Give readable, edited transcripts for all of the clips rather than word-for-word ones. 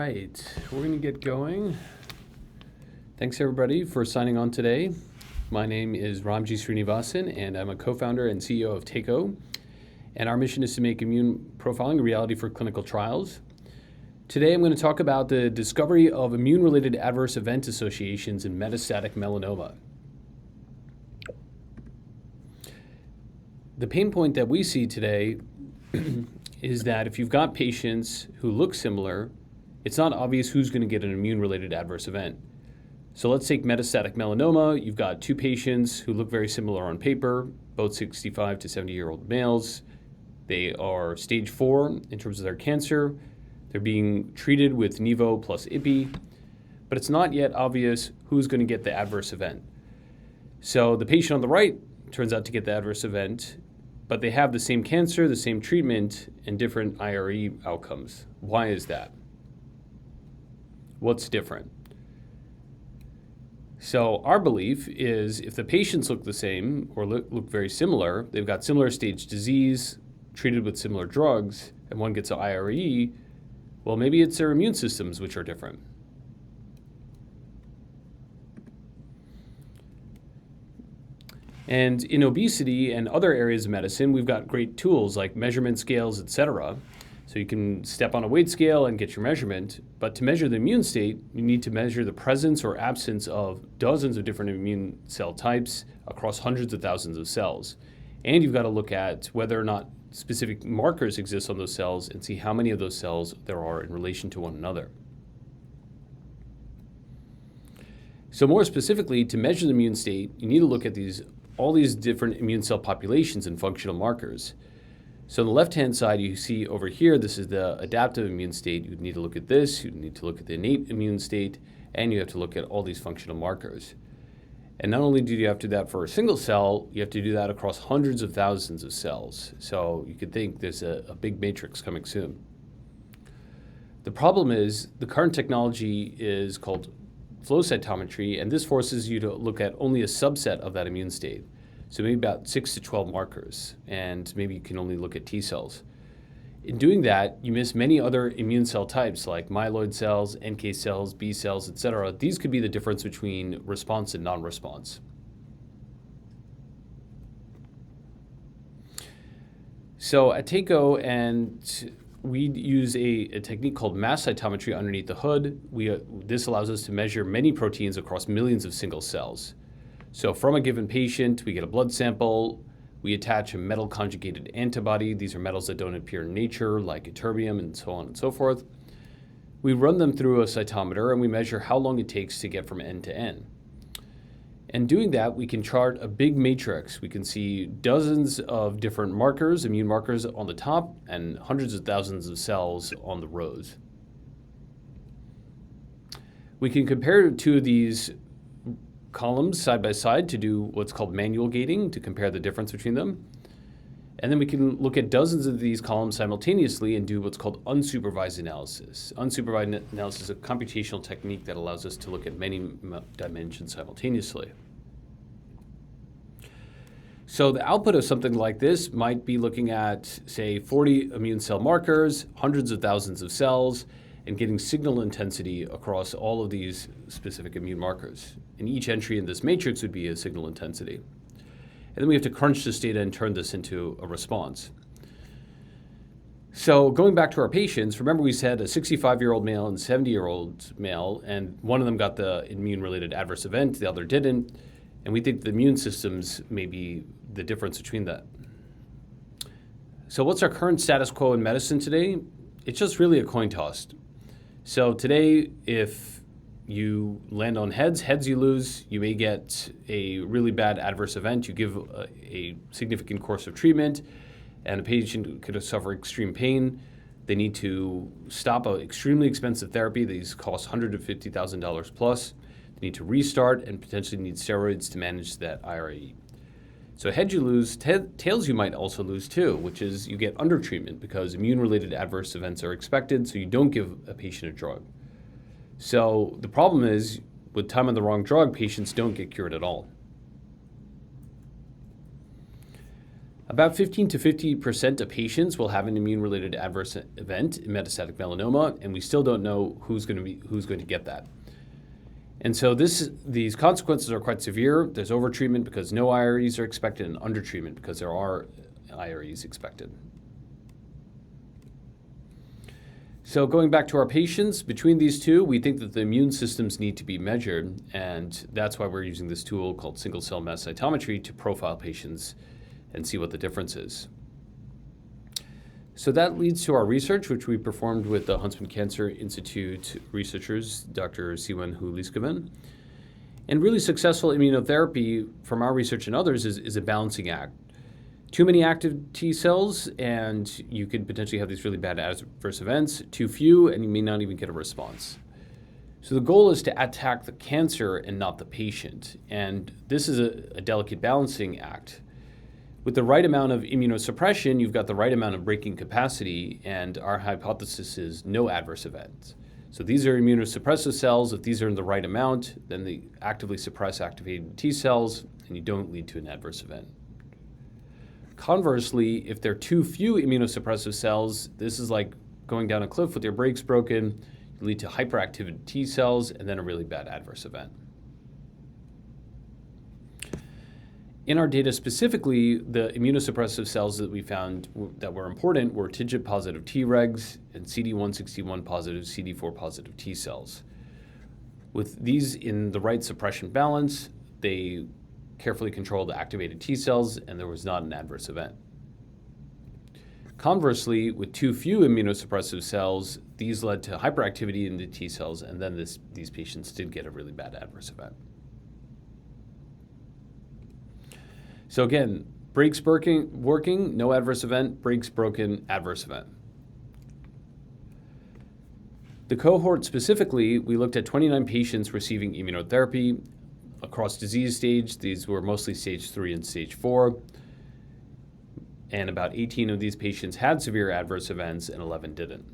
right, we're going to get going. Thanks everybody for signing on today. My name is Ramji Srinivasan and I'm a co-founder and CEO of Teiko. And our mission is to make immune profiling a reality for clinical trials. Today I'm going to talk about the discovery of immune-related adverse event associations in metastatic melanoma. The pain point that we see today is that if you've got patients who look similar, it's not obvious who's going to get an immune-related adverse event. So let's take metastatic melanoma. You've got two patients who look very similar on paper, both 65 to 70-year-old males. They are stage 4 in terms of their cancer. They're being treated with Nivo plus Ipi, but it's not yet obvious who's going to get the adverse event. So the patient on the right turns out to get the adverse event, but they have the same cancer, the same treatment, and different IRE outcomes. Why is that? What's different? So our belief is if the patients look the same or look very similar, they've got similar stage disease, treated with similar drugs, and one gets an IRE, well, maybe it's their immune systems which are different. And in obesity and other areas of medicine, we've got great tools like measurement scales, etc. So you can step on a weight scale and get your measurement, but to measure the immune state, you need to measure the presence or absence of dozens of different immune cell types across hundreds of thousands of cells. And you've got to look at whether or not specific markers exist on those cells and see how many of those cells there are in relation to one another. So more specifically, to measure the immune state, you need to look at all these different immune cell populations and functional markers. So on the left-hand side, you see over here, this is the adaptive immune state. You need to look at this, you need to look at the innate immune state, and you have to look at all these functional markers. And not only do you have to do that for a single cell, you have to do that across hundreds of thousands of cells. So you could think there's a big matrix coming soon. The problem is the current technology is called flow cytometry, and this forces you to look at only a subset of that immune state. So maybe about 6 to 12 markers, and maybe you can only look at T cells. In doing that, you miss many other immune cell types like myeloid cells, NK cells, B cells, etc. These could be the difference between response and non-response. So at Teiko, we use a technique called mass cytometry underneath the hood. This allows us to measure many proteins across millions of single cells. So from a given patient, we get a blood sample, we attach a metal conjugated antibody. These are metals that don't appear in nature, like ytterbium and so on and so forth. We run them through a cytometer and we measure how long it takes to get from end to end. And doing that, we can chart a big matrix. We can see dozens of different markers, immune markers on the top, and hundreds of thousands of cells on the rows. We can compare two of these columns side by side to do what's called manual gating to compare the difference between them. And then we can look at dozens of these columns simultaneously and do what's called unsupervised analysis. Unsupervised analysis is a computational technique that allows us to look at many dimensions simultaneously. So the output of something like this might be looking at, say, 40 immune cell markers, hundreds of thousands of cells, and getting signal intensity across all of these specific immune markers. And each entry in this matrix would be a signal intensity. And then we have to crunch this data and turn this into a response. So going back to our patients, remember we said a 65-year-old male and 70-year-old male, and one of them got the immune-related adverse event, the other didn't, and we think the immune systems may be the difference between that. So what's our current status quo in medicine today? It's just really a coin toss. So today, if you land on heads you lose. You may get a really bad adverse event. You give a significant course of treatment, and a patient could suffer extreme pain. They need to stop an extremely expensive therapy. These cost $150,000 plus. They need to restart and potentially need steroids to manage that IRE. So heads you lose, tails you might also lose too, which is you get undertreatment because immune-related adverse events are expected, so you don't give a patient a drug. So the problem is, with time on the wrong drug, patients don't get cured at all. About 15 to 50% of patients will have an immune-related adverse event in metastatic melanoma, and we still don't know who's going to get that. And so these consequences are quite severe. There's overtreatment because no IREs are expected, and undertreatment because there are IREs expected. So going back to our patients, between these two, we think that the immune systems need to be measured, and that's why we're using this tool called single-cell mass cytometry to profile patients and see what the difference is. So that leads to our research, which we performed with the Huntsman Cancer Institute researchers, Dr. Siwen, Hu-Lieskovan. And really successful immunotherapy from our research and others is a balancing act. Too many active T cells, and you could potentially have these really bad adverse events. Too few, and you may not even get a response. So the goal is to attack the cancer and not the patient. And this is a delicate balancing act. With the right amount of immunosuppression, you've got the right amount of breaking capacity, and our hypothesis is no adverse events. So these are immunosuppressive cells. If these are in the right amount, then they actively suppress activated T cells, and you don't lead to an adverse event. Conversely, if there are too few immunosuppressive cells, this is like going down a cliff with your brakes broken. You lead to hyperactive T cells and then a really bad adverse event. In our data specifically, the immunosuppressive cells that we found that were important were TIGIT-positive Tregs and CD161-positive, CD4-positive T cells. With these in the right suppression balance, they carefully controlled the activated T cells, and there was not an adverse event. Conversely, with too few immunosuppressive cells, these led to hyperactivity in the T cells, and then these patients did get a really bad adverse event. So again, brakes working, no adverse event, brakes broken, adverse event. The cohort specifically, we looked at 29 patients receiving immunotherapy across disease stage. These were mostly stage 3 and stage 4. And about 18 of these patients had severe adverse events and 11 didn't.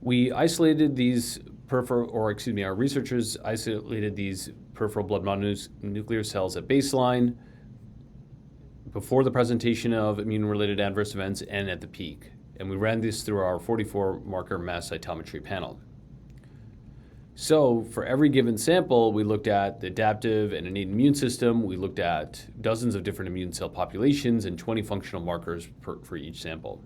We isolated these our researchers isolated these peripheral blood mononuclear cells at baseline, before the presentation of immune-related adverse events, and at the peak. And we ran this through our 44-marker mass cytometry panel. So for every given sample, we looked at the adaptive and innate immune system. We looked at dozens of different immune cell populations and 20 functional markers for each sample.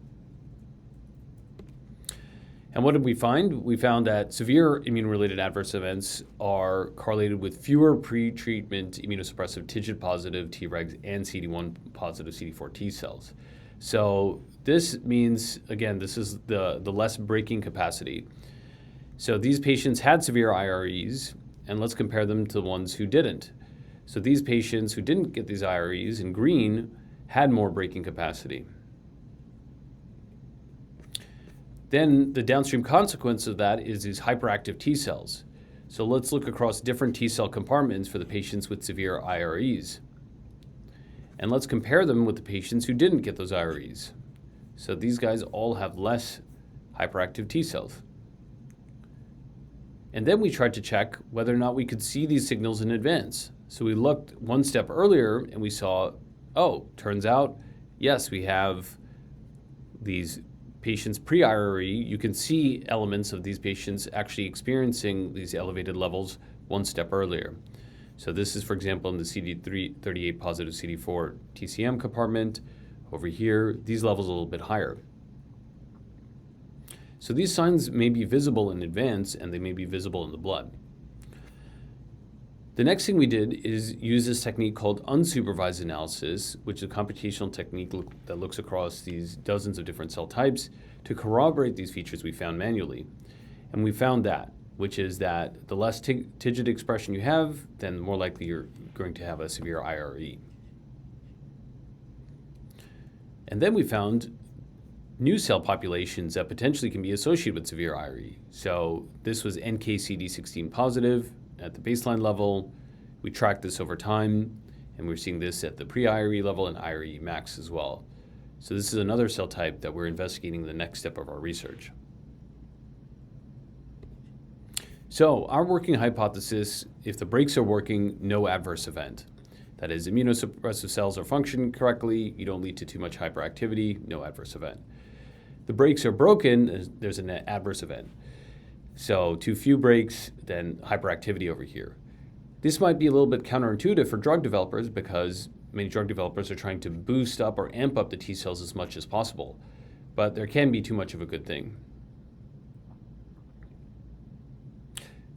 And what did we find? We found that severe immune-related adverse events are correlated with fewer pre-treatment immunosuppressive TIGIT-positive Tregs and CD1-positive CD4 T cells. So this means, again, this is the less breaking capacity. So these patients had severe IREs, and let's compare them to the ones who didn't. So these patients who didn't get these IREs in green had more breaking capacity. Then the downstream consequence of that is these hyperactive T cells. So let's look across different T cell compartments for the patients with severe IREs. And let's compare them with the patients who didn't get those IREs. So these guys all have less hyperactive T cells. And then we tried to check whether or not we could see these signals in advance. So we looked one step earlier and we saw, oh, turns out, yes, we have these patients pre-IRE. You can see elements of these patients actually experiencing these elevated levels one step earlier. So this is, for example, in the CD38 positive CD4 TCM compartment. Over here, these levels are a little bit higher. So these signs may be visible in advance, and they may be visible in the blood. The next thing we did is use this technique called unsupervised analysis, which is a computational technique that looks across these dozens of different cell types to corroborate these features we found manually. And we found that, which is that the less TIGIT expression you have, then the more likely you're going to have a severe IRE. And then we found new cell populations that potentially can be associated with severe IRE. So this was NK-CD16 positive at the baseline level. We tracked this over time, and we're seeing this at the pre-IRE level and IRE max as well. So this is another cell type that we're investigating in the next step of our research. So our working hypothesis, if the brakes are working, no adverse event. That is, immunosuppressive cells are functioning correctly, you don't lead to too much hyperactivity, no adverse event. The brakes are broken, there's an adverse event. So too few brakes, then hyperactivity over here. This might be a little bit counterintuitive for drug developers because many drug developers are trying to boost up or amp up the T cells as much as possible. But there can be too much of a good thing.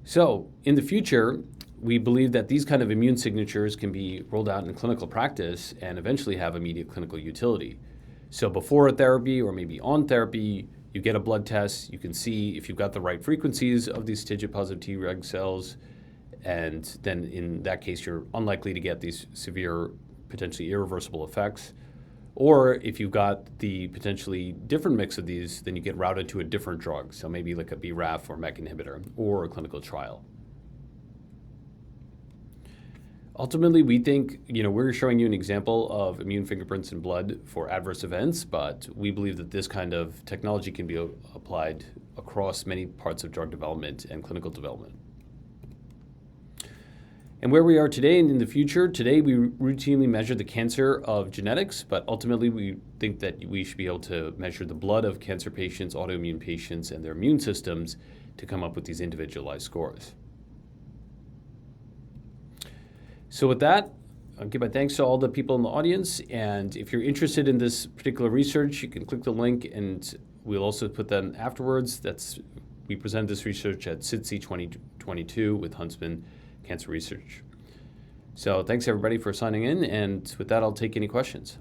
So in the future, we believe that these kind of immune signatures can be rolled out in clinical practice and eventually have immediate clinical utility. So before a therapy or maybe on therapy, you get a blood test, you can see if you've got the right frequencies of these TIGIT-positive Treg cells, and then in that case, you're unlikely to get these severe, potentially irreversible effects. Or if you've got the potentially different mix of these, then you get routed to a different drug, so maybe like a BRAF or MEK inhibitor or a clinical trial. Ultimately, we think, we're showing you an example of immune fingerprints in blood for adverse events, but we believe that this kind of technology can be applied across many parts of drug development and clinical development. And where we are today and in the future, today we routinely measure the cancer of genetics, but ultimately we think that we should be able to measure the blood of cancer patients, autoimmune patients, and their immune systems to come up with these individualized scores. So with that, I'll give my thanks to all the people in the audience, and if you're interested in this particular research, you can click the link and we'll also put that afterwards. We present this research at SITC 2022 with Huntsman Cancer Research. So thanks everybody for signing in, and with that I'll take any questions.